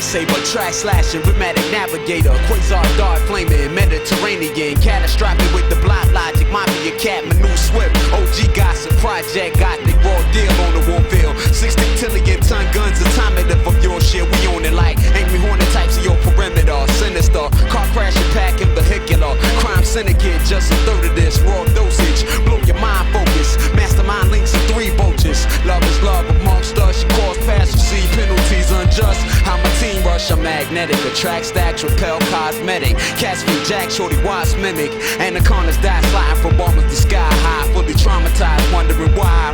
lightsaber, track slashing, rheumatic navigator, quasar dart flaming, Mediterranean, catastrophic with the block logic, mafia cat, Manu Swift, OG gossip, project, gothic, raw deal on the war field, 60 tillion ton guns, atomic for your shit, we own it like angry hornet types of your perimeter, sinister, car crashing, packing vehicular, crime syndicate, just a third of this, raw dosage, blow your mind focus, mastermind links and 3 vultures, love is love amongst us, you cause passive, see penalties unjust, how my team rush, I'm magnetic, attract stacks, repel cosmetic, cats from Jack, shorty watch mimic, anacondas die sliding from bombers to sky high, fully traumatized, wondering why?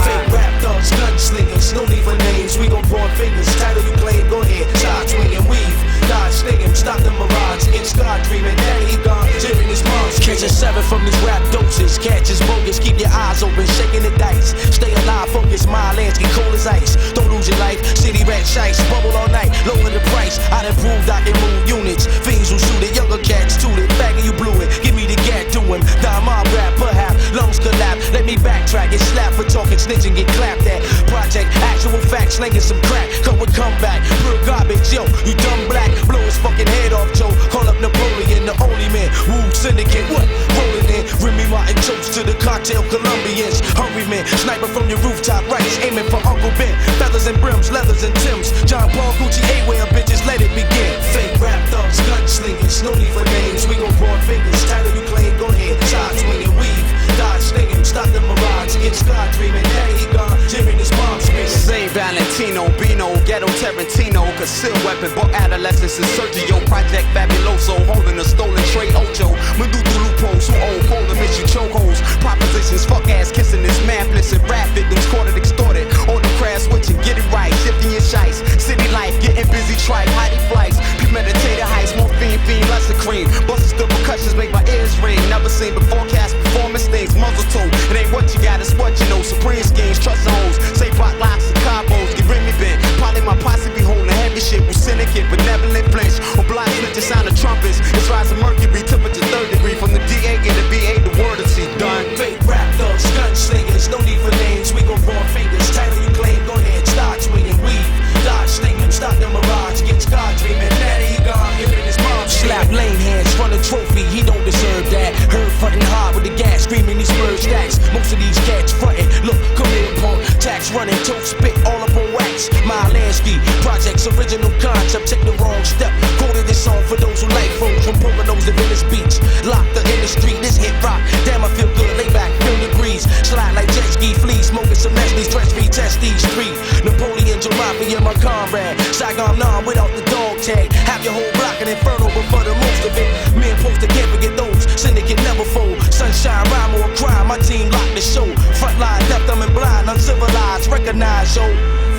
Fake rap thugs, gunslingers, no need for names, we gon' point fingers, title you claim, go ahead, start swinging, weave, dodge stinging, stop the mirage, get scar dreaming, daddy he gone, tearing his mom's catching 7 from these rap doses, catch is bogus, keep your eyes open, shaking the dice, stay alive, focus, my Lansky, cold as ice, don't lose your life, city rat shites, bubble all night, lower the price, I'd improve, I can move units, fiends who shoot it, younger cats toot it, bagging you blew it, give me the gat to him, die my rap, perhaps, lungs collapse, let me backtrack, get slapped for talking, snitching, get clapped at, project, actual facts, slinging some crack, come with comeback, pure garbage, yo, you dumb black, blow his fucking head off, Joe, call up Napoleon, the only man, woo, syndicate, what, rolling in, Remy Martin jokes to the cartel Colombians, hungry man, sniper from your rooftop, rights, aiming for Uncle Ben, feathers and brims, leathers and Timbs, John Paul, Gucci, A-Wear, bitches, let it begin, fake rap thugs, gunslingers, no need for names, we gon' point fingers, title you claim, go ahead, side swinging, weave, dodge stinging, stop the mirage, get scar dreaming, daddy he gone, tearing his mom's screaming. Saint Valentino, Bino, Ghetto Tarantino, concealed weapon, bought adolescence and Sergio, Project Fabuloso, holding a stolen Trey Ocho, Medusa loopholes, who old polar miss you chokeholds, propositions, fuck ass kissing this mapless and rap victims, caught it extorted, on the crash switching, get it right, shifting your shites, city life, getting busy, tripe, hidey flights, premeditated heights, morphine, fiend, lesser cream, buses the percussions make my ears ring, never seen before, cast performance things, muzzle toe, it ain't what you got, it's what you know, supreme schemes, trust hoes, say block locks and combos, get Remy bent, probably my posse be holding heavy shit, with syndicate, benevolent flinch, or blind snitches, sound of trumpets, it's rising mercury, temperature 3rd degree, from the DA and the BA, the word to see done. Fake rap thugs, gunslingers, no need for names, we gon' point fingers, title you claim, go ahead, start swinging, weave, dodge stinging, stop the mirage, get scar dreaming, daddy he gone, hearing his mom slap lame hands, run a trophy, he don't deserve that, heard frontin' hard with the gas, screaming these spurge stacks, most of these cats frontin', look, come here punk, tax running, tote spit, all up on wax, my Lansky, project's original concept, take the wrong step, quoted this song for those who like phones from Poconos to Venice Beach, locked in the street, this hit rock, damn I feel good, lay back, feel the breeze, slide like jet ski, flee, smoking some Nestle's, stretch me, test these 3, Napoleon, Jalopy, and my comrade, Saigon 9 without the dog tag, have your whole block an inferno, but for the most of it, me and Poster can't forget those, syndicate never fold, sunshine, rhyme or crime, my team lock the show, frontline, deaf, dumb and blind, uncivilized, recognize, yo,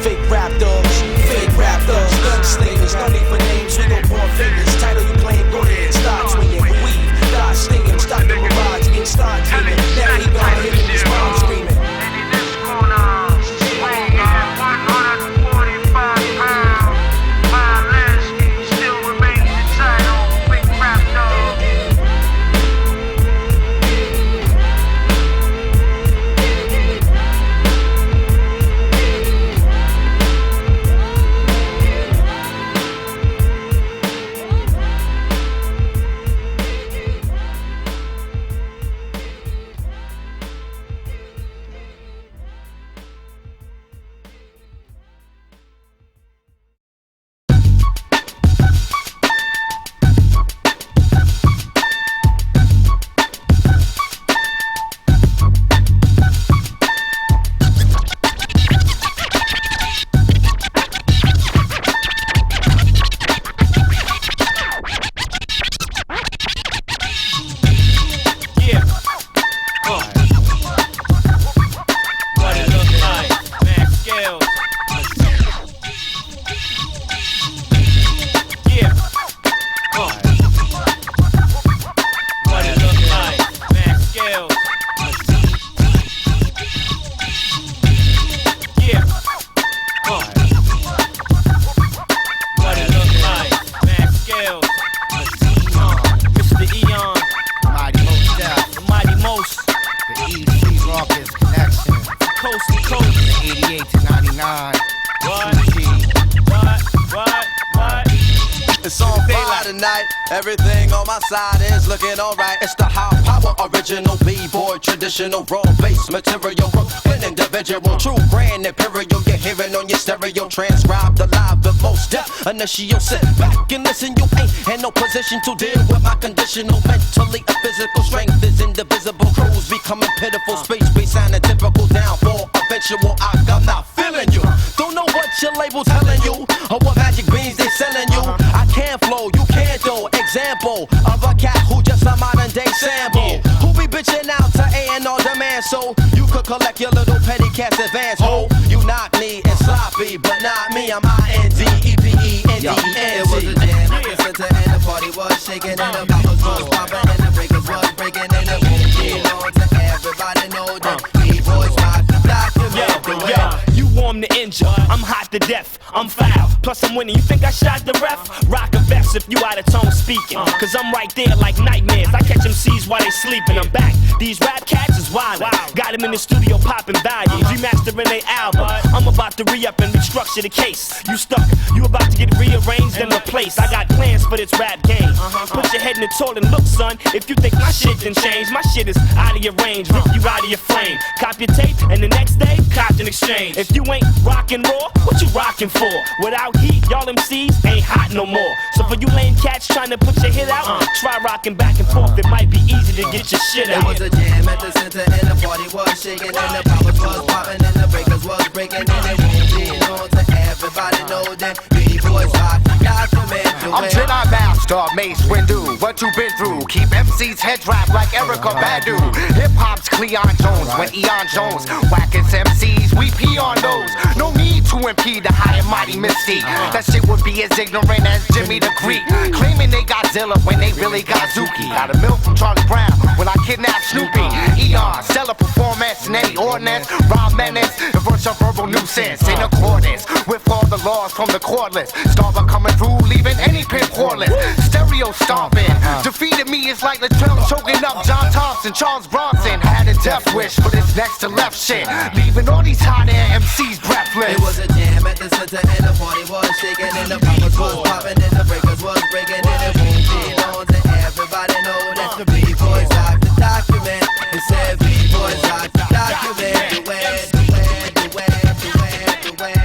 fake rap thugs, gunslingers, no need for names, we gon' point fingers, title you claim, go ahead, start swinging, weave, dodge stinging, stop the mirage, get start dreaming, daddy he gone, hearing his mom screaming. coast to coast. 88 to 99. What? tonight. Everything on my side is looking alright. It's the high power, original B-boy, traditional raw bass material, Brooklyn individual, true brand imperial. You're hearing on your stereo, transcribed alive, the most deaf initial. Sit back and listen, you ain't in no position to deal with my conditional. Mentally and physical strength is indivisible. Crews becoming pitiful, space be sounding typical. Down for eventual, I'm not feeling you. Don't know what your label telling you, or what magic beans they selling you. I can't flow, you can't though. Example of a cat who just a modern day sample. Who be bitching out to A&R demand so you could collect your little petty cash advance. Ho, you knock me and sloppy, but not me. I'm INDEPENDENT. It was a jam at the center and the party was shaking and the bottles was popping and the breakers was breaking and the boom belong to everybody know that B-boys rock. You warm to injure, I'm hot to death, I'm foul, plus I'm winning. You think I shot the ref? Rock a vest if you out of tone speaking, cause I'm right there like nightmares. I catch MCs while they sleeping, I'm back. These rap cats is wild. Got him in the studio popping values, remastering their album. I'm about to re-up and restructure the case. You stuck, you about to get rearranged and replaced. I got plans for this rap game. Put your head in the toilet and look, son, if you think my shit didn't change, my shit is out of your range, rip you out of your frame. Cop your tape and the next day, cop an exchange. If you ain't rockin' raw, what you rockin' for? Without heat, y'all MCs ain't hot no more. So for you lame cats trying to put your hit out, try rockin' back and forth, it might be easy to get your shit out. It was a jam at the center and the party was shaking and the poppers was popping and the breakers was breaking and it won't be known to everybody know that B-boys rock. I'm Jedi Master, Mace Windu. What you been through? Keep MC's head wrapped like Erykah Badu. Hip hop's Cleon Jones when Eon Jones whackins MCs. We pee on those. No need to impede the high and mighty mystique. That shit would be as ignorant as Jimmy the Greek, claiming they got Zilla when they really got Zuki. Got a milk from Charlie Brown when I kidnapped Snoopy. Eon, stellar performance in any ordinance. Rhyme menace, the verse of verbal nuisance in accordance with all the laws from the cordless. Starbuck coming through, leaving any pimp horeless. Stereo stomping, defeated me is like Latrell choking up John Thompson. Charles Bronson had a death wish for this next to left shit, leaving all these hot air MCs breathless. It was a jam at the center and the party was shaking and the poppers was popping and the breakers was breaking and it won't be known to everybody know that the B-boys rock the document. It said B-boys rock the document. The way, the way, the way, the way, the way, the way, the way, the way, the way.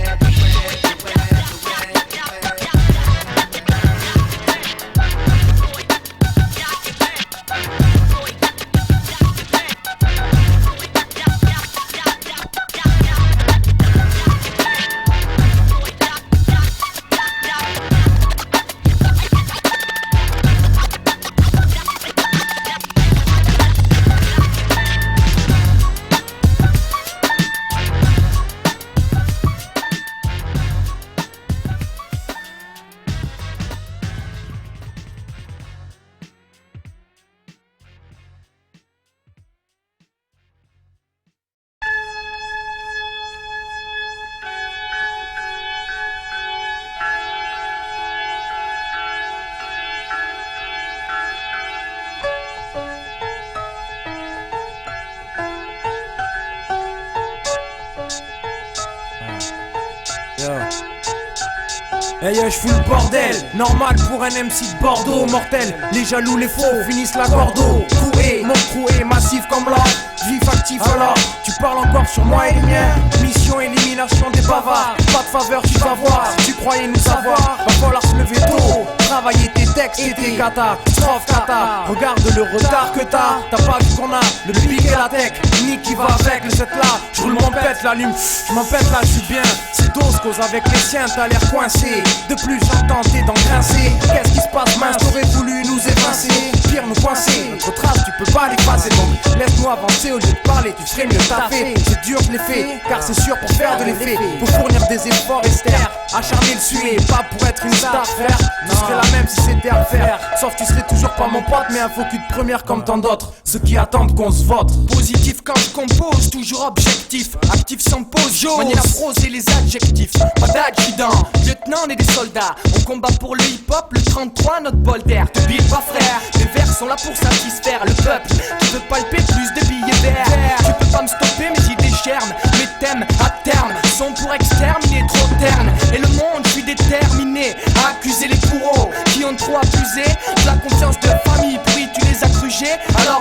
Hey, je fous le bordel, normal pour un MC de Bordeaux, mortel. Les jaloux, les faux finissent la cordeau. Coué, mon troué, massif comme l'or. Vif actif alors, tu parles encore sur moi et les miens. Mission élimination des bavards. Pas de faveur, tu vas voir. Si tu croyais nous savoir, va falloir se lever tôt. Travailler tes textes et tes katas. Strophe kata, regarde le retard que t'as. T'as pas vu qu'on a le pic et la tech. Nick qui va avec le set là. Je roule mon pète, l'allume. Je m'en pète là, je suis bien. C'est dose cause avec les siens, t'as l'air coincé. De plus j'entends tes dents grincer. Qu'est-ce qui se passe mince, t'aurais voulu nous évincer. Pire nous coincer, notre trace tu peux pas l'effacer. Donc laisse-nous avancer au lieu de parler, tu ferais mieux taffer. C'est dur je l'ai fait, car c'est sûr pour faire de l'effet faut fournir des efforts externes. Acharner le suer, pas pour être une star faire. Tu serais la même si c'était à faire. Sauf tu serais toujours pas mon pote, mais un faux cul de première comme tant d'autres. Ceux qui attendent qu'on se vote. Positif quand je compose, toujours objectif. Actif sans pause, manière à broser les adjectifs. Pas d'adjudant, lieutenant on est des soldats. On combat pour le hip-hop, le 33 notre bol d'air. T'oublies pas frère, les vers sont là pour satisfaire le peuple qui veut palper plus de billets verts. Tu peux pas me stopper mes idées germent, mes thèmes à terme sont pour exterminer trop terne. Et le monde je suis déterminé à accuser les bourreaux qui ont trop abusé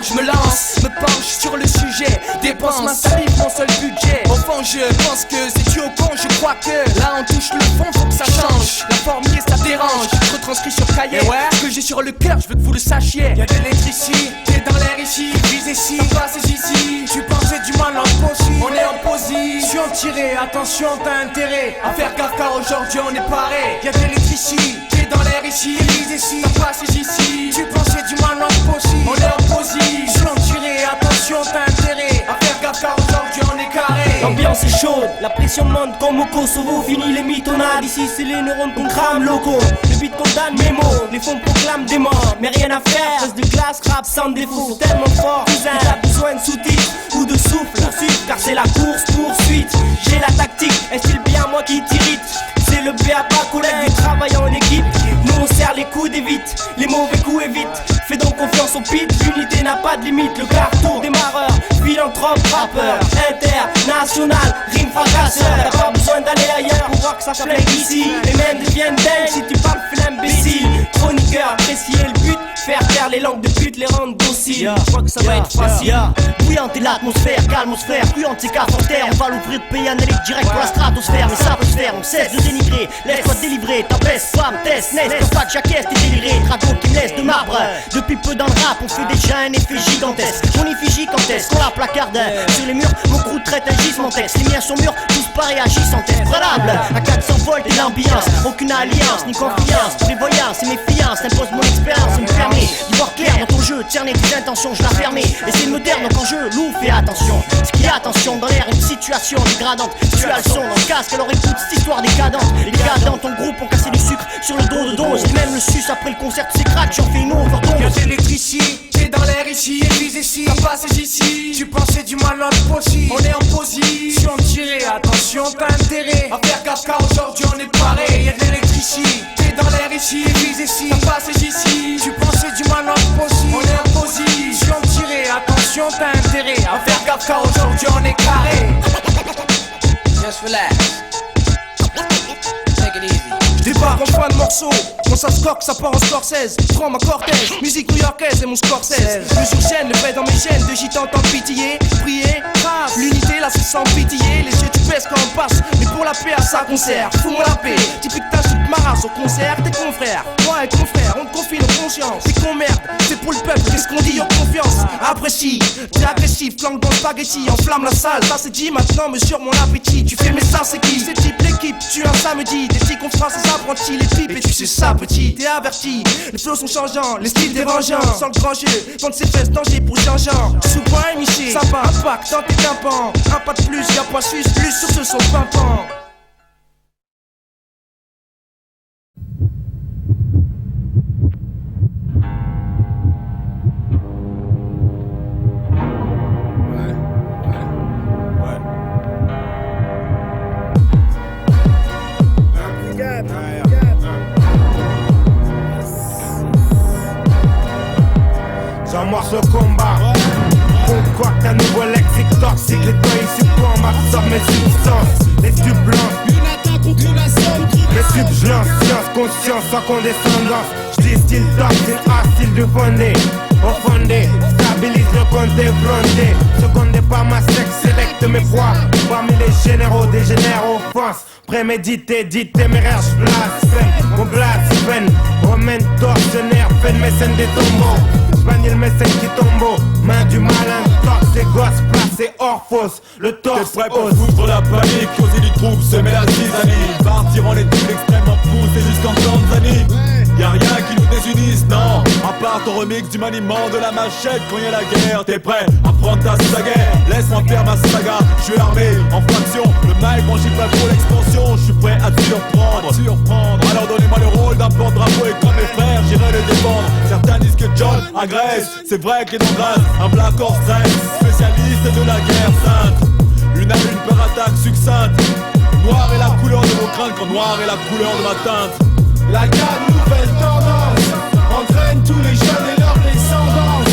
alors je me lance, me penche sur le sujet, dépense ma salive, mon seul budget. Au fond je pense que c'est dû au con, je crois que là on touche le fond, faut que ça change. La formule ça dérange, je retranscris sur cahier. Ce que j'ai sur le cœur, je veux que vous le sachiez. Y'a de l'électricité dans l'air ici, vise ici, passe ici. Tu pensais du mal en possible, on est en position tirée. Attention t'as intérêt à faire gaffe car aujourd'hui on est paré. Y'a de l'électricité dans l'air ici, vise ici, passe ici. Tu pensais du mal en possible, on est en position tirée. Attention t'as intérêt à faire gaffe car aujourd'hui on est carré. L'ambiance est chaude, la pression monte comme au Kosovo. Fini les mythonades, ici c'est les neurones qu'on crame loco. Le beat condamne mes mots, les fonds proclament des morts. Mais rien à faire, reste de glace, rap sans défaut. Tellement fort, cousin, t'as besoin de sous-titres ou de souffle, poursuite, car c'est la course poursuite. J'ai la tactique, est-ce bien moi qui t'irrite? C'est le B.A.P. collègue du travail en équipe. Nous on serre les coudes et vite, les mauvais coups évite. Fais donc confiance au pit, l'unité n'a pas de limite. Le carrefour démarreur, philanthrope, rappeur, international, rime fracasseur. T'as pas besoin d'aller ailleurs pour voir que ça flingue ici. Les mêmes deviennent dingues si tu parles fais l'imbécile. Chroniqueur, apprécier le but, faire taire les langues de pute, les rendre dociles. Je crois que ça va être facile. Bouillante est l'atmosphère, calmosphère, fuyante c'est qu'à terre. On va l'ouvrir de pays analytique direct pour la stratosphère. Mais ça peut se faire, on cesse de dénigrer. Laisse-toi délivrer, ta baisse, femme, test, nest. Ton pas de jaquette, t'es déliré, dragon qui me laisse de marbre. Depuis peu dans le rap, on fait déjà un effet gigantesque. On effigie quand est-ce qu'on la placarde sur les murs, mon crew traite un gisement texte. Les miens sont mûrs, tous pareils agissent en tête. Préalable, à 400 volts et l'ambiance. Aucune alliance, ni confiance, prévoyance et méfiance. Impose mon expérience, me permet d'y voir clair dans ton jeu. Cerner tes intentions, je la fermais. Essaye de me taire, donc en jeu, loup, fais attention. Ce qui a attention dans l'air, une situation dégradante. Tu as le son dans le casque, alors écoute cette histoire décadente. Les gars dans ton groupe ont cassé du sucre sur le dos de dose. Et même le sus après le concert, c'est crack, j'en fais une overdose. Y'a de l'électricité dans l'air ici, vise ici, ça passe ici. Tu pensais du mal possible, on est en position tirée. Attention t'as intérêt à faire gaffe car aujourd'hui on est paré. Y'a de l'électricité dans l'air ici, vise ici, ça passe ici. Tu pensais du mal possible, on est en position tirée. Attention t'as intérêt à faire gaffe car aujourd'hui on est carré. Just relax. Take it easy. J'débarque en fin de morceau, quand ça se coque, ça part en Scorsese. Prends ma Cortez, musique new-yorkaise et mon Scorsese. Le sur scène, le fait dans mes chaînes, de gitans t'en pitié. Prier, grave, l'unité là c'est sans pitié. Les yeux tu baisses quand on passe, mais pour la paix à ça concert. Fous-moi la paix, typique ta toute ma race au concert. Tes confrères, moi et ton frère, on te confie nos consciences. C'est qu'on merde, c'est pour le peuple, qu'est-ce qu'on dit, en confiance. Apprécie, t'es agressif, flanque dans le spaghetti, enflamme la salle. Ça c'est dit, maintenant mesure mon appétit. Tu fais mais ça c'est qui? C'est type l'équipe, tu un samedi. Des petits confrères, c'est apprentis, les pipes, et tu sais ça petit, t'es averti. Les flots sont changeants, les styles dérangeants. Sans le grand jeu, vendre ses fesses, danger pour Jean-Jean. Sous-point émiché, ça va, impact dans tes tympans. Un pas de plus, y'a pas sus, plus sur ce son pimpant. J'amorce le combat. Concocte un nouveau lexique toxique. Les toits issus pour m'absorbe mes substances. Les tubes blancs, une attaque contre la somme. Les tubes je lance, science, conscience, sans condescendance. J'distille toxine, acide de fondé. Au fondé, stabilise le compte fronté. Secondé par ma sexe, sélecte mes proies. Parmi les généraux, des génères offense. Prémédité, dit téméraire, j'blasphème. Mon blasphème, romaine tortionnaire, fait mécène des tombeaux. Spaniel mécène qui tombe, main du malin, torse et gosse, placé hors fosse, le torse. T'es prêt pour foutre la panique, causer du trouble, semer la zizanie. Partir en études extrêmement poussés jusqu'en Tanzanie. Y'a rien qui nous désunisse, non. À part ton remix du maniement de la machette quand y'a la guerre. T'es prêt à prendre ta saga. Laisse-moi faire ma saga. Je suis armé en fraction. Le mic franchit pas trop l'expansion. Je suis prêt à te surprendre. Alors donnez-moi le rôle d'un porte-drapeau et comme mes frères, j'irai les défendre. Certains disent que John agresse. C'est vrai qu'il est en grâce. Un black hors stress, spécialiste de la guerre sainte. Une à une par attaque succincte. Noir est la couleur de vos craintes quand noir est la couleur de ma teinte. La gamme nouvelle tendance entraîne tous les jeunes et leur descendance.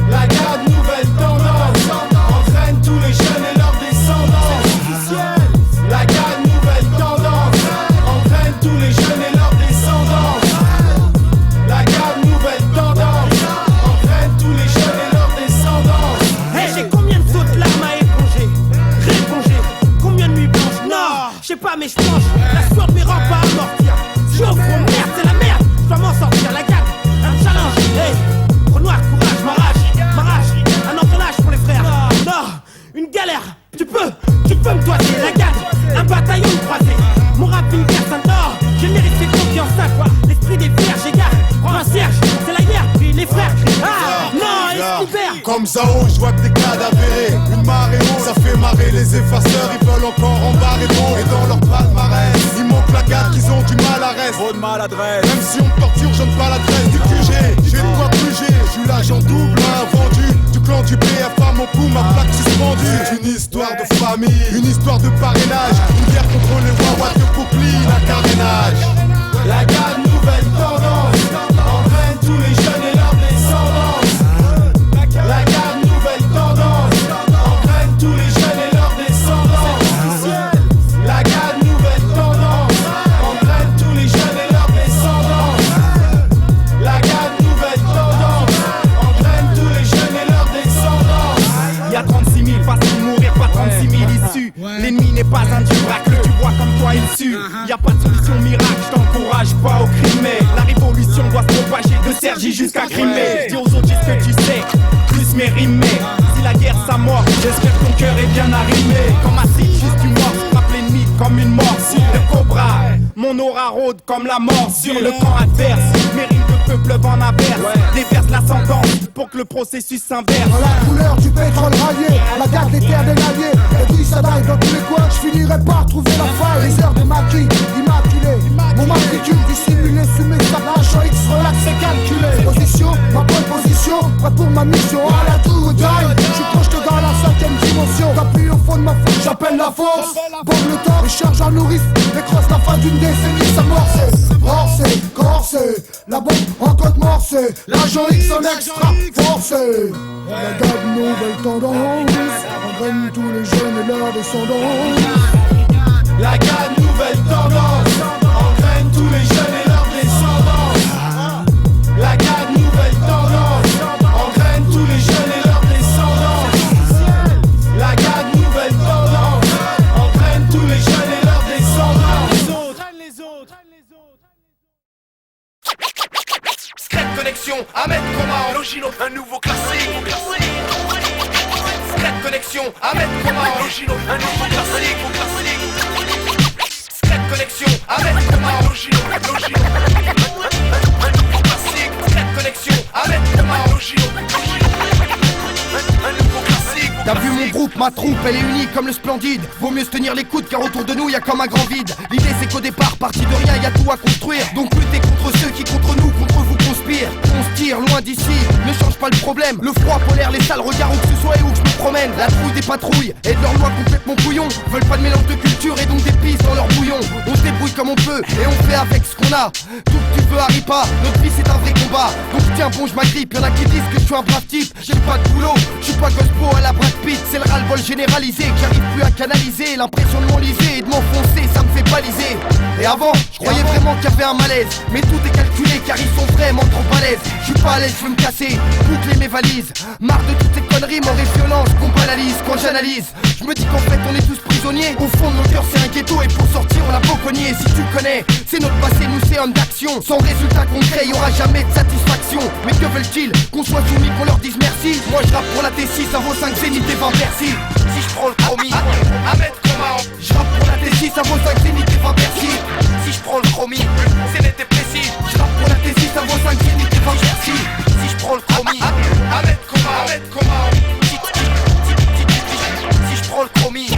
La gamme nouvelle tendance entraîne tous les jeunes et leur descendance. La gamme nouvelle tendance entraîne tous les jeunes et leur descendance. La gamme nouvelle tendance entraîne tous les jeunes pas mais je mange. La sueur de mes rangs pas amortir. Je suis au front, merde, c'est la merde. Je dois m'en sortir, la gare, un challenge. Hey, Renoir, courage, m'arrache. Un engrenage pour les frères. Non, une galère. Tu peux me toiser, la gare. Un bataillon croisé. Mon rap, une personne d'or. J'ai le mérite, c'est confiance à quoi. L'esprit des frères, j'égare. Prends un Serge, c'est la guerre. Puis les frères, non, esprit comme Zao, je vois que t'es cadavéré. Une marée haute, ça fait marrer les effaceurs. Ils veulent encore embarrer trop. Et dans leur palmarès, il manque la garde qu'ils ont du mal à reste. Trop de maladresse. Même si on me torture, je ne pas l'adresse du QG. J'ai de quoi bouger, je suis l'agent double, vendu. Du clan du BFA, mon coup, ma plaque suspendue. C'est une histoire de famille, une histoire de parrainage. Une guerre contre les wawas de Coquely, la carénage. La garde, nouvelle tendance, entraîne tous les jeunes et leur descendance. La garde, nouvelle tendance, entraîne tous les jeunes et leur descendance. La garde, nouvelle tendance, entraîne tous les jeunes et leur descendance. La garde, nouvelle tendance, entraîne tous les jeunes et leur descendance. Il y a 36 000 façons de mourir, pas 36 000 issues. L'ennemi n'est pas un dieu braque, tu vois comme toi il sue. Y a pas de solution miracle, je t'encourage pas au crime. La révolution doit se propager de Sergi jusqu'à Crimée. Dis aux autres, dis ce que tu sais, plus mes rimes. Si la guerre ça mord, j'espère que ton cœur est bien arrimé. Comme acide, juste du mort, frappe l'ennemi comme une morsure de cobra. Mon aura rôde comme la mort sur le camp adverse. Mes rimes de peuple en averse, déverse la sentence pour que le processus s'inverse. Dans la couleur du pétrole rallié, la garde des terres des alliés. Et puis ça daille dans tous les coins, je finirai par trouver la faille. Les heures de maquis, immaculées. Mon matricule dissimulé sous mes sabaches. En X relax et calculé. Position, ma bonne position, prêt pour ma mission. À la tour ou die, je suis projeté dans la 5ème dimension. T'appuies au fond de ma force, j'appelle la force. Bombe le temps, et charge en nourrice. Décroche la fin d'une décennie, ça morcé, corsé. La bombe en code morcé. L'agent X en extra forcé. La garde nouvelle tendance, entraîne tous les jeunes et leurs descendants. La garde nouvelle tendance, entraîne tous les jeunes et leurs descendants. La garde nouvelle tendance, entraîne tous les jeunes et leurs descendants. La garde nouvelle tendance, entraîne tous les jeunes et leurs descendants. Scred connexion, Ahmed Koma, Logino, un nouveau classique. Scred connexion, Ahmed Koma, Logino, un nouveau classique. Scred connexion, Ahmed Koma, Logino, un nouveau classique. Scred connexion, Ahmed Koma, Logino, un nouveau classique. T'as vu mon groupe, ma troupe, elle est unie comme le Splendide. Vaut mieux se tenir les coudes car autour de nous y'a comme un grand vide. L'idée c'est qu'au départ, parti de rien, y'a tout à construire. Donc lutter contre ceux qui contre nous, contre vous conspirent. On se tire loin d'ici, ne change pas le problème. Le froid polaire, les sales regards où que ce soit et où que je me promène. La trouille des patrouilles et de leurs lois complètement couillons. Veulent pas de mélange de culture et donc des pistes dans leur bouillon. On se débrouille comme on peut et on fait avec ce qu'on a. Tout que tu veux arrive pas, notre vie c'est un vrai combat. Donc tiens bon je m'agrippe, y'en a qui disent que je suis un brave type. J'ai pas de boulot, je suis pas Gospo à la Brad Pitt. C'est le ras-le-bol généralisé que j'arrive plus à canaliser. L'impression de m'enliser et de m'enfoncer, ça me fait baliser. Et avant, je croyais vraiment qu'il y avait un malaise. Mais tout est calculé car ils sont vraiment trop balèzes. Je suis pas à l'aise, je veux me casser, boucler mes valises. Marre de toutes ces conneries, mort et violence qu'on banalise. Quand j'analyse, je me dis qu'en fait on est tous prisonniers. Au fond de nos cœurs c'est un ghetto et pour sortir on a beau cogner. Si tu connais, c'est notre passé, nous c'est homme d'action. Sans résultat concret, y'aura jamais de satisfaction. Mais que veulent-ils? Qu'on soit soumis, qu'on leur dise merci. Moi je rappe pour la T6, ça vaut 5 zénith et 20 Bercy. Si je prends le chromie, Ahmed Koma. Je rappe pour la T6, ça vaut 5 zénith et 20 Bercy. Si je prends le chromie, c'est net et précis. Je rappe pour la T6, ça vaut 5 zénith et 20 Bercy. Si je prends le chromie, Ahmed Koma. Si je prends le chromie,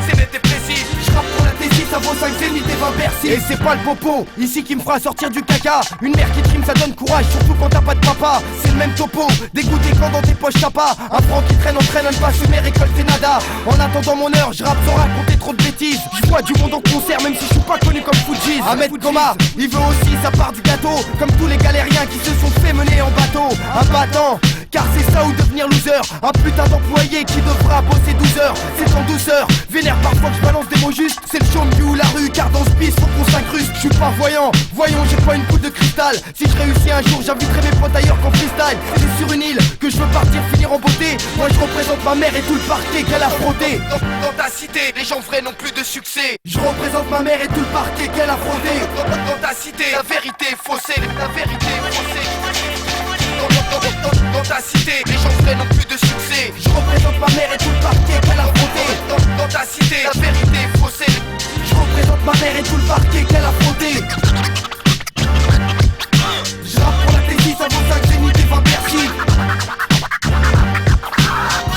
c'est net et précis. Je rappe pour la T6, ça vaut 5 zénith et 20 Bercy. Et c'est pas le popo, ici qui me fera sortir du caca. Une mère qui trime ça donne courage, surtout quand t'as pas de papa. C'est le même topo, dégoûté quand dans tes poches t'as pas. Un franc qui traîne entraîne, un pas semer, récolter nada. En attendant mon heure, je rappe sans raconter trop de bêtises. Je vois du monde en concert même si je suis pas connu comme Fujis. Ahmed Koma, il veut aussi sa part du gâteau. Comme tous les galériens qui se sont fait mener en bateau. Un battant car c'est ça ou devenir loser. Un putain d'employé qui devra bosser 12 heures. C'est en douceur, vénère parfois que je balance des mots justes. C'est le show ou la rue, car dans ce bis faut qu'on s'incruste. Je suis pas voyant, voyons j'ai pas une boule de cristal. Si je réussis un jour j'inviterai mes potes ailleurs qu'en freestyle. C'est sur une île que je veux partir finir en beauté. Moi je représente ma mère et tout le parquet qu'elle a frotté. Dans ta cité, les gens vrais n'ont plus de succès. Je représente ma mère et tout le parquet qu'elle a frotté. Dans ta cité, la vérité est faussée. La vérité est faussée. Dans ta cité, les gens vrais n'ont plus de succès. Je représente ma mère et tout le parquet qu'elle a frotté. Dans ta cité, la vérité est faussée. Je représente ma mère et tout le parquet qu'elle a frotté. Je rappe pour la T6 avant 5 zénith et 20 Bercy.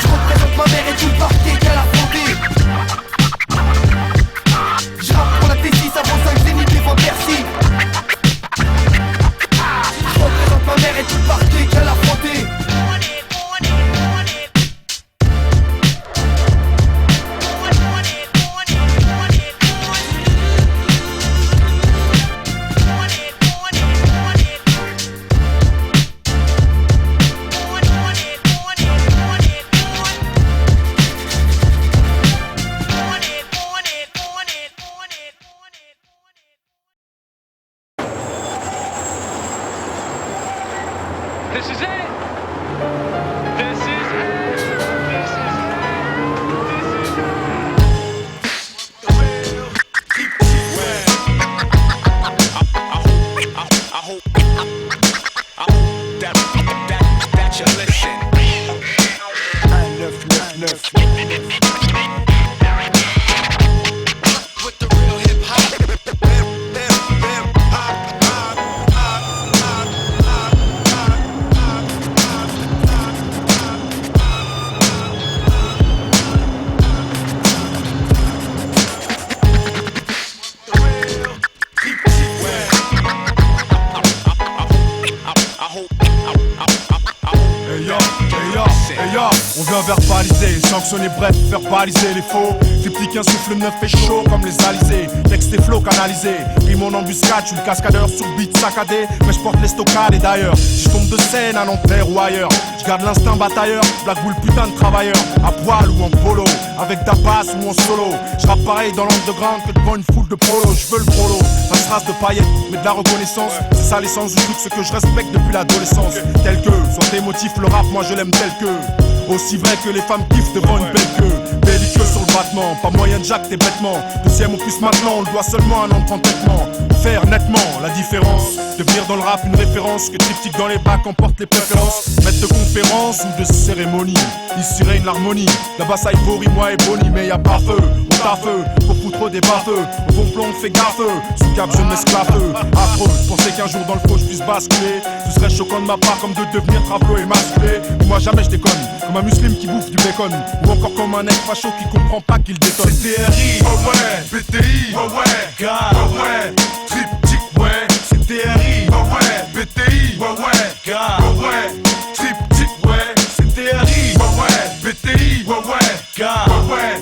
Je représente ma mère et tout le parquet qu'elle a frotté. Je rappe pour la T6 avant 5 zénith et 20 Bercy. Je représente ma mère et tout le parquet qu'elle a frotté. This is it. This is it. This is I hope that you listen. 999. With the real hip hop. On vient verbaliser, sanctionner, bref, faire baliser les faux. Triptyque, un souffle neuf et chaud comme les alizés. Texte et flow canalisé, rime mon embuscade, je suis le cascadeur sur beat saccadé. Mais je porte les stockades et d'ailleurs, si je tombe de scène à Nanterre ou ailleurs, je garde l'instinct batailleur, black boule putain de travailleur. À poil ou en polo, avec ta basse ou en solo. Je rappe pareil dans l'underground que devant une foule de polo. Je veux le prolo, pas ce race de paillettes, mais de la reconnaissance. C'est ça l'essence du truc, ce que je respecte depuis l'adolescence. Tel que, sur tes motifs, le rap, moi je l'aime tel que. Aussi vrai que les femmes kiffent devant une belle queue. Belliqueux sur le battement, pas moyen de jacter bêtement. Deuxième au plus maintenant, on le doit seulement à un nombre d'entêtement. Faire nettement la différence, devenir dans le rap une référence. Que triptyque dans les bacs emporte les préférences. Maître de conférence ou de cérémonie, ici règne l'harmonie. Là-bas ça Ivory, moi et Bonnie, mais y'a pas feu. On t'a feu, pour foutre des bas-feux. Au bon plan on fait gaffe, sous cap je m'esclave. Affreux, penser qu'un jour dans le faux je puisse basculer. Ce serait choquant de ma part comme de devenir travelot et masculé. Mais moi jamais je déconne, comme un musulman qui bouffe du bacon. Ou encore comme un mec facho qui comprend pas qu'il détonne. C'est TRI, ouais ouais, BTI, ouais ouais, gars, ouais ouais, triptyque, ouais, c'est TRI, ouais ouais, BTI, ouais ouais, gars, ouais ouais, triptyque, ouais, c'est TRI, ouais ouais, BTI, ouais ouais, gars, ouais ouais,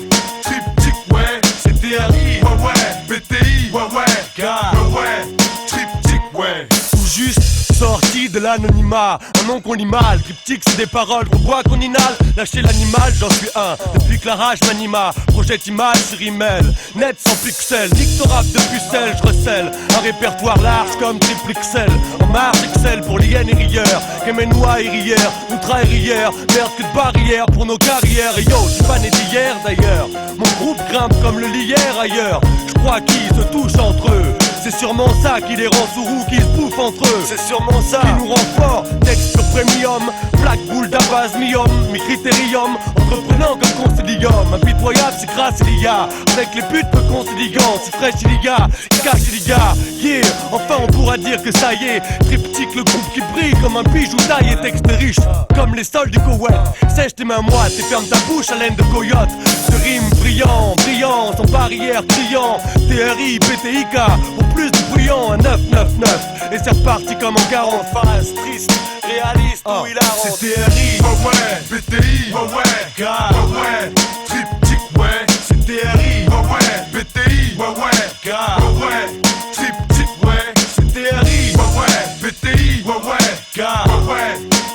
triptyque, ouais, c'est TRI, ouais ouais, BTI, ouais ouais, gars, ouais ouais, triptyque, ouais. Tout juste sorti de l'anonymat, un nom qu'on lit mal. Triptyque c'est des paroles qu'on boit, qu'on inhale. Lâcher l'animal, j'en suis un, depuis que la rage m'anima. Projette image sur email, net sans pixels. Nique ton rap de pucelle, je recèle un répertoire large comme triple XL. En marge Excel pour les hyènes et rieurs, Kémenois et rieurs, Outra et rieurs. Merde que de barrières pour nos carrières. Et yo, j'suis pas né d'hier d'ailleurs. Mon groupe grimpe comme le lierre ailleurs. J'crois qu'ils se touchent entre eux. C'est sûrement ça qui les rend sourds, qui se bouffent entre eux. C'est sûrement ça qui nous rend forts. Texte premium, black boule d'abasmium, mi critérium, entreprenant comme concilium. Impitoyable, c'est grâce il y a. Avec les putes peu conciliants, c'est fraîche il y a. Il cache il y a. Yeah, enfin on pourra dire que ça y est. Triptyque, le groupe qui brille comme un bijou taillé. Texte riche, comme les sols du Koweït. Sèche tes mains moites et ferme ta bouche à laine de coyote. Ce rime brillant, brillant, sans barrière, criant. TRI, PTIK, pour plus de bouillant, un 999. Et c'est reparti comme en 40 phases, triste, réaliste ou hilarant. C'est TRI, ouais ouais, BTI, ouais ouais, gars, ouais ouais, triptyque, ouais, c'est TRI, ouais ouais, BTI, ouais ouais, gars, ouais ouais, triptyque, ouais, c'est TRI, ouais ouais, BTI, ouais ouais, gars, ouais ouais,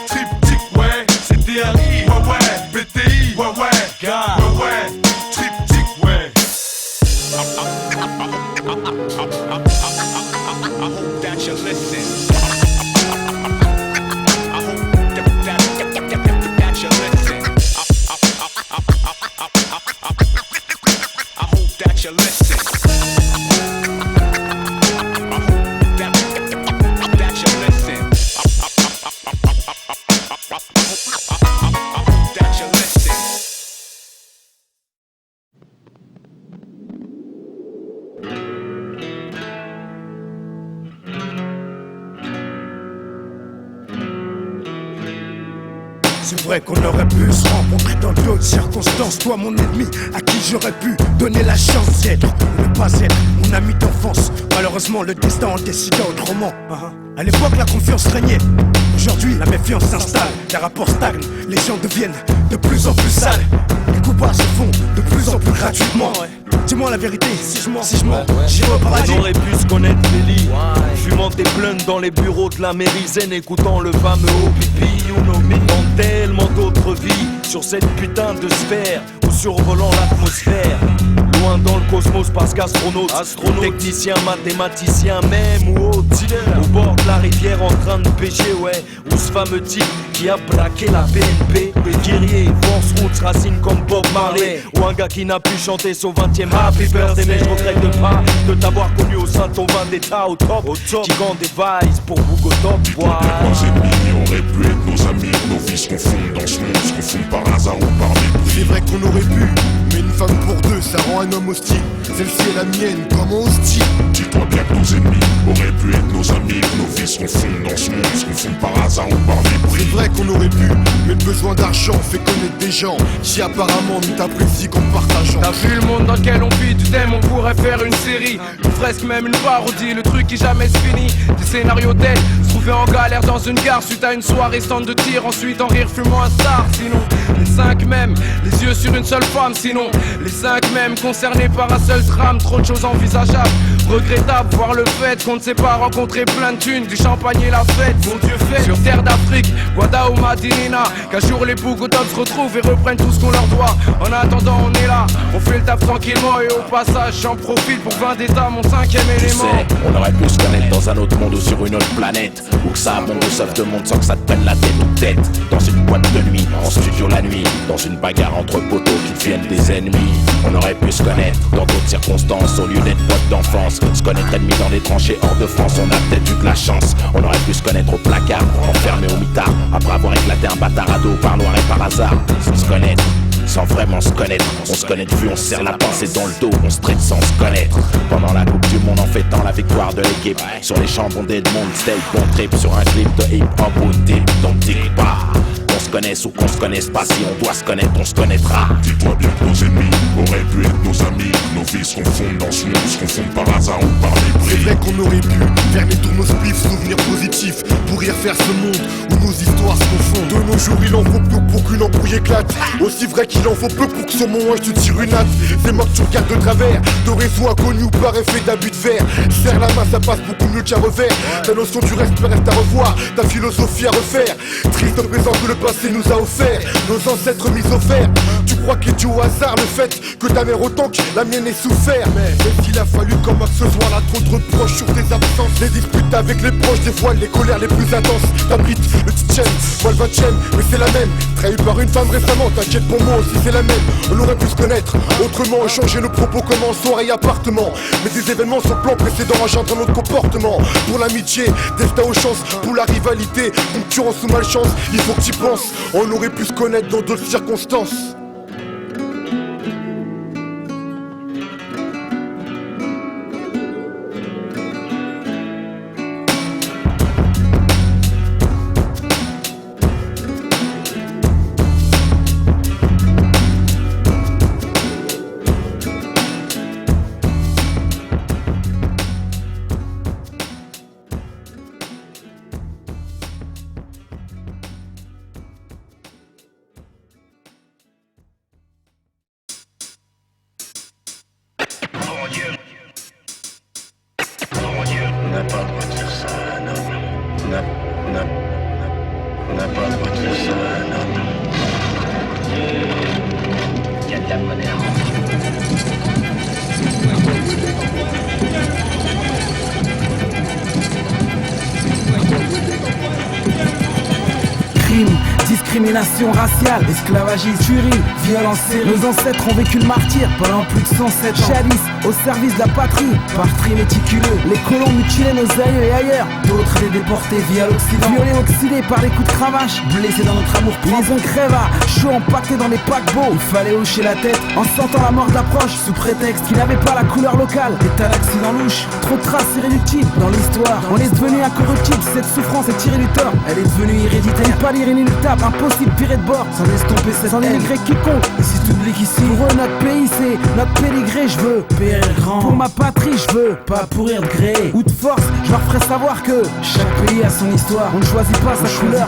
triptyque, ouais, that you listen. That you listen. That you listen. C'est vrai qu'on aurait pu se rencontrer dans d'autres circonstances. Toi mon ennemi, à qui j'aurais pu donner la chance d'être ou ne pas être mon ami d'enfance. Malheureusement le destin en décida autrement. À l'époque la confiance régnait. Aujourd'hui la méfiance s'installe. Les rapports stagnent, les gens deviennent de plus en plus sales. Les coups bas se font de plus en plus gratuitement. Dis-moi la vérité, si je mens, j'irai au paradis. On aurait pu se connaître Lily, fumant des blunts dans les bureaux de la mairie zen, écoutant le fameux OPP, you know me. Dans tellement d'autres vies, sur cette putain de sphère, ou survolant l'atmosphère. Loin dans le cosmos, passe qu'astronaute, technicien, mathématicien même ou autre. Au bord de la rivière en train de pêcher, ouais. Ou ce fameux type qui a braqué la BNP. Guerrier, force route, racine comme Bob Marley. Ou un gars qui n'a pu chanter son 20ème Happy Birthday. Mais je regrette de pas de t'avoir connu au sein de ton vendetta au top. Gigant des vices pour Bougo Top. Nos ennemis auraient pu être nos amis. Nos vies se confondent dans ce monde, se confondent par hasard ou par mépris. C'est vrai qu'on aurait pu, mais une femme pour deux, ça rend un homme hostile. Celle-ci est la mienne, comment hostile? Dis-toi bien que nos ennemis auraient pu être nos amis. Nos vies se confondent dans ce monde, se confondent par hasard ou par mépris. C'est vrai qu'on aurait pu, mais le besoin d'argent fait connaître des gens qui apparemment nous t'apprécient qu'en partageant. T'as vu le monde dans lequel on vit, tu t'aimes, on pourrait faire une série, une fresque, même une parodie, le truc qui jamais se finit. Des scénarios tels, se trouver en galère dans une gare suite à une soirée stand de tir, ensuite en rire fumant un star. Sinon, les 5 mêmes, les yeux sur une seule femme. Sinon, les 5 mêmes concernés par un seul drame, trop de choses envisageables. Regrettable, voir le fait qu'on ne s'est pas rencontré plein de thunes, du champagne et la fête. Mon Dieu fait sur terre d'Afrique, Guada ou Madinina, qu'un jour les Bougotops se retrouvent et reprennent tout ce qu'on leur doit. En attendant, on est là, on fait le taf tranquillement et au passage, j'en profite pour Vendetta, mon 5ème élément. Tu sais, on aurait pu se connaître dans un autre monde ou sur une autre planète, ou que ça abonde au sauf de monde sans que ça te prenne la tête ou tête. Dans une boîte de nuit, en studio la nuit, dans une bagarre entre poteaux qui deviennent des ennemis. On aurait pu se connaître dans d'autres circonstances au lieu d'être potes d'enfance. Se connaître ennemis dans les tranchées hors de France, on a peut-être eu de la chance. On aurait pu se connaître au placard, enfermé au mitard, après avoir éclaté un bâtard à dos par noir et par hasard. Se connaître sans vraiment se connaître, on se connaît de vue, on se serre la pensée dans le dos, on se traite sans se connaître. Pendant la coupe du monde en fêtant la victoire de l'équipe, sur les chambres d'Edmond, steak, bon trip, sur un clip de hip-hop ou type, donc tic pas. Qu'on se connaisse ou qu'on se connaisse pas, si on doit se connaître, on se connaîtra. Dis-toi bien que nos ennemis auraient pu être nos amis. Nos vies se confondent dans ce monde, se confondent par hasard ou par mépris. C'est vrai qu'on aurait pu faire les tours nos spliffs, souvenirs positifs, pour y refaire ce monde où nos histoires se confondent. De nos jours il en faut peu pour qu'une embrouille éclate. Aussi vrai qu'il en faut peu pour que sur mon ange tu tires une hâte. C'est moi que tu regardes de travers, de raison inconnue ou par effet d'abus de verre. Serre la main, ça passe beaucoup mieux qu'un revers. Ta notion du respect reste à revoir, ta philosophie à refaire. Triste au présent que le passé nous a offert, nos ancêtres mis au fer. Tu crois qu'il est dû au hasard le fait que ta mère autant que la mienne ait souffert. Mais qu'il a fallu comme ce soit là trop de reproches sur tes absences. Les disputes avec les proches dévoilent les colères les plus intenses. T'abrites le titchen, moi le 20ème, mais c'est la même. Trahi par une femme récemment, t'inquiète pour moi aussi c'est la même. On aurait pu se connaître autrement, échanger nos propos comme en soirée et appartement. Mais des événements sur le plan précédent engendrent notre comportement. Pour l'amitié, destin aux chances, pour la rivalité, concurrence ou malchance, il faut que t'y penses. On aurait pu se connaître dans d'autres circonstances. discrimination raciale, esclavagisme, tuerie, violence série. Nos ancêtres ont vécu le martyr pendant plus de 107 ans. Jadis, au service de la patrie, par tri méticuleux. Les colons mutilaient nos aïeux et ailleurs, d'autres les déportés via l'Occident. Violés, oxydés par les coups de cravache, blessés dans notre amour propre. Ils ont crèva, chaud empaquetés dans les paquebots. Il fallait hocher la tête en sentant la mort d'approche, sous prétexte qu'ils n'avaient pas la couleur locale. C'est un accident louche, trop de traces irréductibles dans l'histoire. On est devenu incorruptible, cette souffrance est tirée du tort. Elle est devenue héréditaire, pas lire inéluctable, impossible virer de bord sans estomper cette sans dénigrer quiconque. Et si tu oublies qu'ici, pour eux notre pays c'est notre pédigré. Je veux périr grand pour ma patrie, je veux pas pourrir de gré ou de force. Je leur ferai savoir que chaque pays a son histoire. On ne choisit pas sa couleur,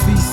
fils.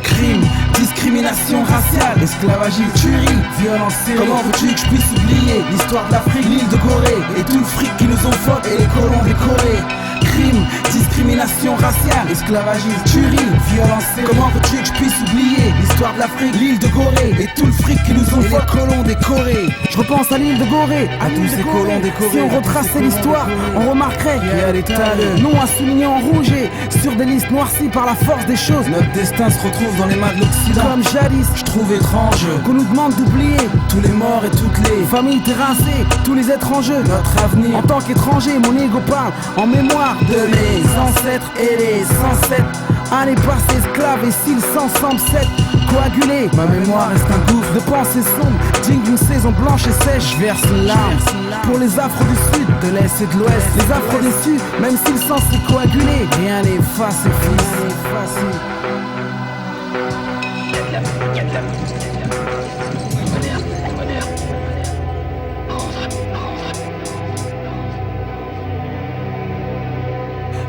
Crime, discrimination raciale, esclavagisme, tuerie, violence série. Comment veux-tu que je puisse oublier l'histoire de l'Afrique, l'île de Gorée et tout le fric qui nous ont fuck et les colons décorés. Crime, discrimination raciale, esclavagisme, tuerie, violence série. Comment veux-tu que je puisse oublier l'histoire de l'Afrique, l'île de Gorée et tout le fric qui nous ont fuck et les colons décorés. Je repense à l'île de Gorée, à tous ces colons décorés. Si on retraçait l'histoire, on remarquerait qu'il y a des tas de noms à souligner en rouge et sur des listes noircies par la force des choses. Notre destin se retrouve dans les mains de l'Occident. Comme jadis, je trouve étrange qu'on nous demande d'oublier tous les morts et toutes les familles terrassées, tous les étrangers. Notre avenir en tant qu'étranger, mon ego parle en mémoire de mes ancêtres et les 107 années passées esclaves et s'ils s'en semblent coagulés. Ma mémoire reste un gouffre de pensées sombres, digne d'une saison blanche et sèche. Je verse une larme pour les afros du sud, de l'est et de l'ouest. Les afros déçus, même s'ils sont si coagulés, rien n'est facile, fils.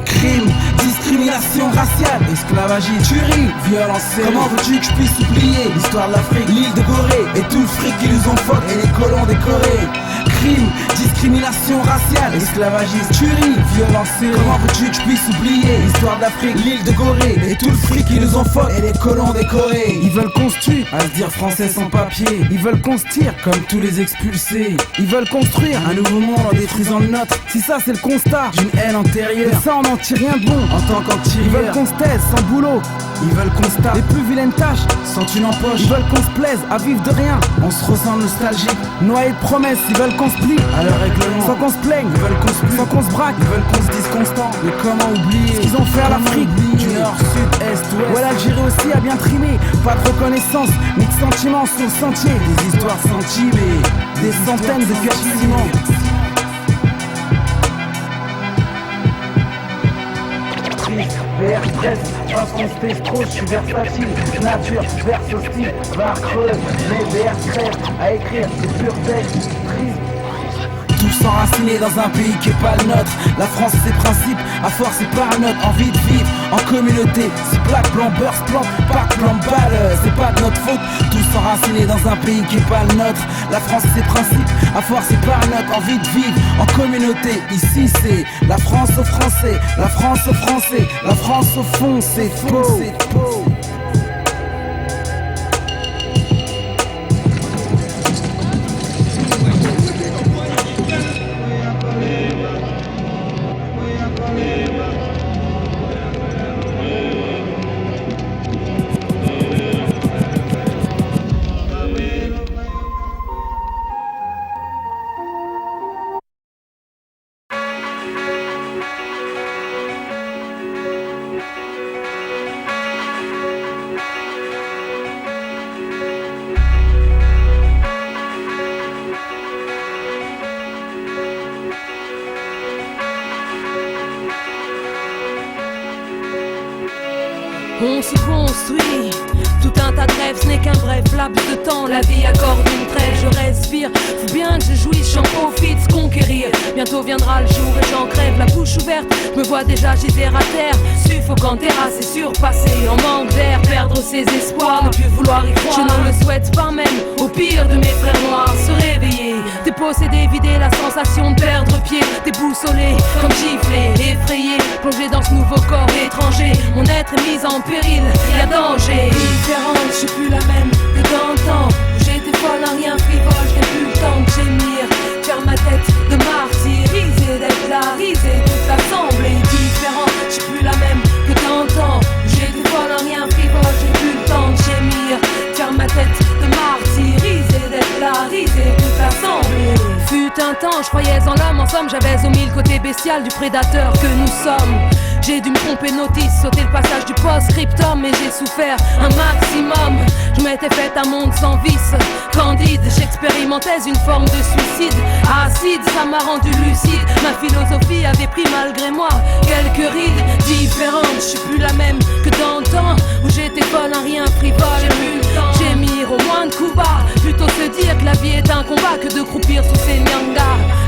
Crime, discrimination raciale, esclavagisme, tuerie, violence série. Comment veux-tu que je puisse oublier l'histoire de l'Afrique, l'île de Gorée et tout le fric qui nous ont fuck et les colons décorés. Crime, discrimination raciale, esclavagisme, tuerie, violence série. Comment veux-tu que je puisse oublier l'histoire de l'Afrique, l'île de Gorée et tout le fric qui nous ont fuck et les colons décorés. Ils veulent qu'on se tue, à se dire français sans papier. Ils veulent qu'on se tire comme tous les expulsés. Ils veulent construire un nouveau monde en détruisant le nôtre. Si ça c'est le constat d'une haine antérieure, mais ça on n'en tire rien de bon en tant qu'antirieur. Ils veulent qu'on se taise sans boulot, ils veulent qu'on se tape les plus vilaines tâches sans une empoche. Ils veulent qu'on se plaise à vivre de rien, on se ressent nostalgique, noyé de promesses. Ils veulent qu'on se plie à leur règlement sans qu'on se plaigne. Ils veulent qu'on se plie sans qu'on se braque, ils veulent qu'on se dise constant. Mais comment oublier ce qu'ils ont fait à l'Afrique, du nord, sud, est, ouest. Ouais, l'Algérie aussi a bien trimé, pas de reconnaissance ni de sentiments sur le sentier. Des histoires senties mais des centaines de cœurs ciment. Vers stress, parce qu'on se fait trop, je suis versatile. Nature, verse hostile, barre creuse, mes vers crèvent à écrire des purs textes tristes. Tous enracinés dans un pays qui est pas le nôtre. La France ses principes, à force c'est pas notre envie de vivre en communauté. Si plaque, blanc, beurre, plan, pas plan, balle, c'est pas de notre faute. Tous enracinés dans un pays qui est pas le nôtre. La France ses principes, à force c'est pas notre envie de vivre en communauté. Ici c'est la France aux Français, la France aux Français, la France au fond c'est faux. On se construit tout un tas de rêves, ce n'est qu'un bref laps de temps. La vie accorde une trêve, je respire. Faut bien que je jouisse, j'en profite, se conquérir. Bientôt viendra le jour et j'en crève, la bouche ouverte. Je me vois déjà giser à terre, suffocant, terrassé, surpassé, en manque d'air, perdre ses espoirs, ne plus vouloir y croire. Je ne le souhaite pas même, au pire de mes frères noirs, se réveiller, posséder, vider la sensation de perdre pied, déboussolé, comme giflé, effrayé, plongé dans ce nouveau corps étranger. Mon être est mis en péril, y'a danger. Différente, je suis plus la même que d'antan. J'étais folle, en rien frivole, je n'ai plus le temps de gémir. Faire ma tête de martyrisé, d'être là, risé, toute l'assemblée. Différente, je suis plus la même que d'antan. J'étais folle, en rien frivole, j'ai plus le temps de gémir. Faire ma tête de martyrisé, d'être là, risé, toute l'assemblée. Fut un temps, je croyais en l'homme, en somme, j'avais omis le côté bestial du prédateur que nous sommes. J'ai dû me tromper notice, sauter le passage du post-scriptum, mais j'ai souffert un maximum. Je m'étais fait un monde sans vice, candide, j'expérimentais une forme de suicide. Acide, ça m'a rendu lucide, ma philosophie avait pris malgré moi quelques rides différentes. Je suis plus la même que d'antan, où j'étais folle, un rien frivole. Gémir au moins de coups bas, plutôt se dire que la vie est un combat que de croupir sous ses nyangas.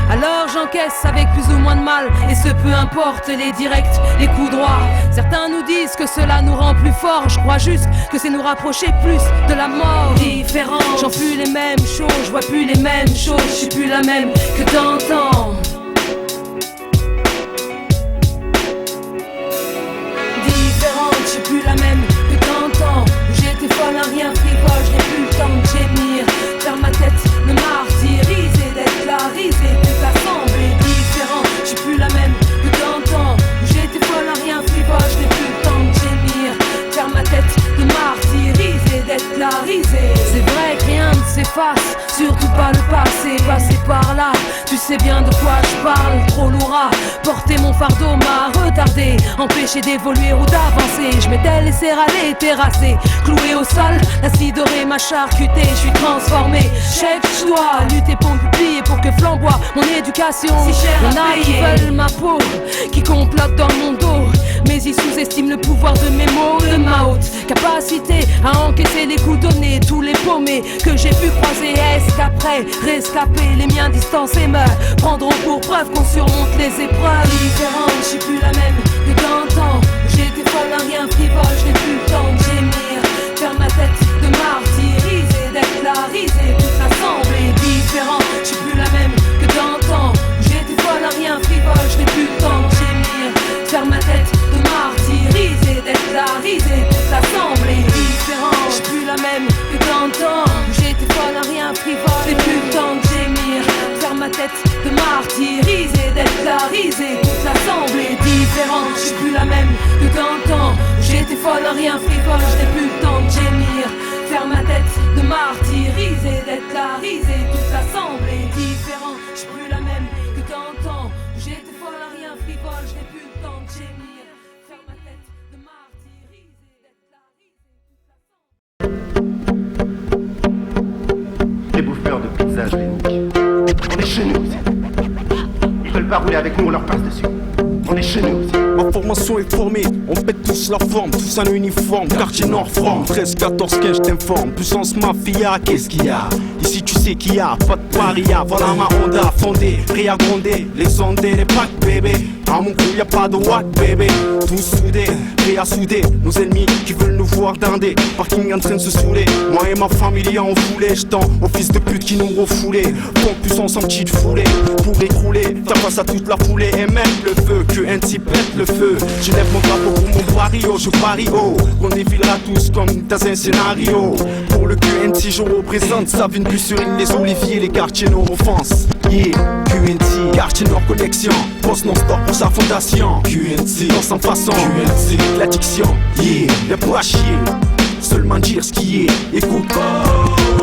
Alors j'encaisse avec plus ou moins de mal, et ce peu importe les directs, les coups droits. Certains nous disent que cela nous rend plus forts, je crois juste que c'est nous rapprocher plus de la mort. Différent, j'en plus les mêmes choses, je vois plus les mêmes choses, je suis plus la même que d'antan. Différente, je suis plus la même que d'antan. J'étais folle, un rien frivole, je n'ai plus le temps de gémir. Faire ma tête me martyriser, d'être là, riser, toute l'assemblée. Différent, je suis plus la même que d'antan. J'étais folle, un rien frivole, je n'ai plus le temps de gémir. Faire ma tête de martyriser, d'être là, riser. C'est vrai que rien ne s'efface, surtout pas le passé, passé par là. Tu sais bien de quoi je parle, trop lourd à porter, mon fardeau m'a retardé, empêché d'évoluer ou d'avancer. Je m'étais laissé râler, terrassé, cloué au sol, la scie dorée m'a charcuté, je suis transformé. Chef, je dois lutter pour me publier, pour que flamboie mon éducation. Si cher y'en a qui veulent ma peau, qui complotent dans mon dos, mais ils sous-estiment le pouvoir de mes mots, de ma haute capacité à encaisser les coups donnés, tous les paumés que j'ai pu croiser. Est-ce qu'après rescaper les miens distancés me prendront pour preuve qu'on surmonte les épreuves? Différente, je suis plus la même que d'antan. J'étais folle, un rien frivole, je n'ai plus le temps de gémir. Faire ma tête de martyriser, d'être là, riser, toute l'assemblée. Différent, je suis plus la même que d'antan. J'étais folle, un rien frivole, je n'ai plus le temps de gémir. Faire ma tête de martyriser, d'être là, riser, toute l'assemblée. Différent, je suis plus la même que d'antan. J'étais folle, un rien frivole, je n'ai plus le temps de gémir. Faire ma tête de martyriser, d'être là, riser, toute l'assemblée. Différent, je suis plus la même que d'antan. J'étais folle, un rien frivole, je n'ai plus le temps de gémir. Faire ma tête de martyriser, d'être là, riser, toute l'assemblée. Différent, je suis plus la même que d'antan. J'étais folle, un rien frivole, je n'ai plus le temps de gémir. Faire ma tête de martyriser, d'être là, riser. Les bouffeurs de pizza, je les nique. On est chez nous aussi. Ils veulent pas rouler avec nous, on leur passe dessus. On est chez nous aussi. Ma formation est formée, on pète tous la forme, tous un uniforme, quartier nord forme, 13, 14, 15, je t'informe, puissance mafia, qu'est-ce qu'il y a? Ici tu sais qu'il y a, pas de paria, voilà ma Honda fondée, prêt à gronder, les ondes et les packs bébé, à mon coup y'a pas de watt bébé, tous soudés, prêt à souder, nos ennemis qui veulent nous voir dindés, parking en train de se saouler, moi et ma famille en foulée, j'tends aux fils de pute qui nous refoulaient, pompe puissance en petite foulée, pour écrouler, faire face à toute la foulée et mettre le feu, que un type pète le feu, je lève mon drapeau pour mon barrio, je parie haut, on défilera tous comme dans un scénario, pour le QNT je représente Savine, Busserine, les Oliviers, les quartiers nord offense, yeah, QNT, quartier nord connexion, poste non-stop pour sa fondation, QNT, dans sans façon, QNT, l'addiction, yeah, y'a pas à chier, seulement dire ce qui est, écoute,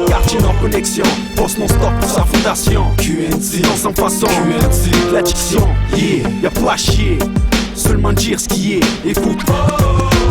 quartier nord connexion, poste non-stop pour sa fondation, QNT, dans sans façon, QNT, l'addiction, yeah, y'a pas à chier, seulement dire ce qui est, écoute.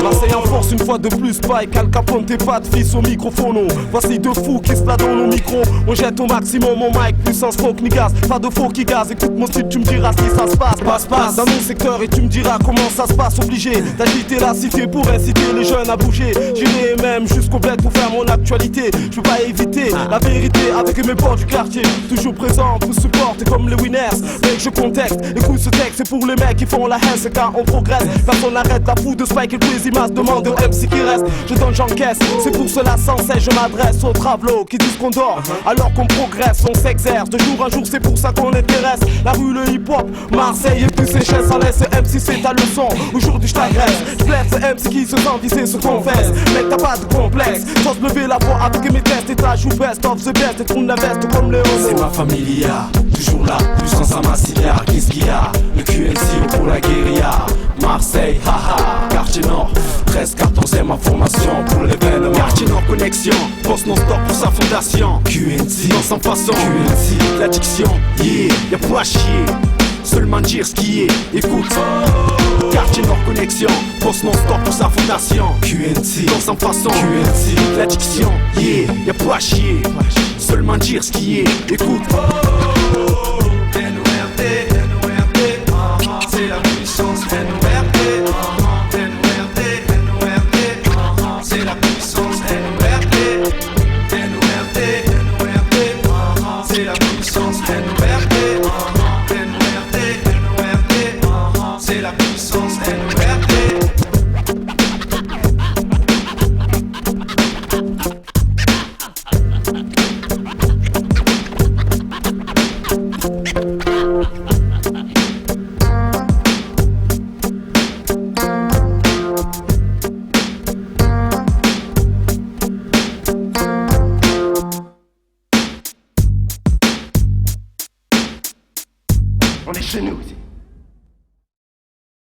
Marseille en force une fois de plus, Spike, Al Capone, t'es pas de fils au microphone. Voici deux fous qui se la donnent au micro. On jette au maximum mon mic, puissance smoke ni gaz. Pas de faux qui gaz, écoute mon style, tu me diras si ça se passe. Passe dans mon secteur et tu me diras comment ça se passe. Obligé d'agiter la cité pour inciter les jeunes à bouger. J'irai même jusqu'au bled pour faire mon actualité. Je peux pas éviter la vérité avec mes potes du quartier. Toujours présent pour supporter comme les winners. Mec, je contexte, écoute ce texte, c'est pour les mecs qui font la haine. C'est gars on progresse. Personne n'arrête la foule de Spike et Crazy Mass demande aux MC qui reste. Je donne j'encaisse, c'est pour cela sans cesse je m'adresse aux travelots qui disent qu'on dort alors qu'on progresse, on s'exerce de jour en jour, c'est pour ça qu'on intéresse. La rue, le hip hop, Marseille et puis ses chaises sans laisse. MC c'est ta leçon, aujourd'hui je t'agresse. Je blesse MC qui se sent visé, se confesse. Mec t'as pas de complexe, j'ose lever la voix avec mes tests. Et ta joue best of the best, et tourne la veste comme Léo. C'est ma familia, toujours là, plus sans Amassilia. Qu'est-ce qu'il y a? Le QNC pour la guérilla. Marseille, haha, quartier nord 13 cartons c'est ma formation pour l'événement. Quartier nord connexion, poste non-stop pour sa fondation. QNC, non sans façon, QNC, l'addiction, yeah, y'a pas à chier. Seulement dire ce qui est, écoute. Quartier nord connexion, poste non-stop pour sa fondation. QNC, non sans façon, QNC, l'addiction, yeah, y'a pas à chier. Seulement dire ce qui est, écoute.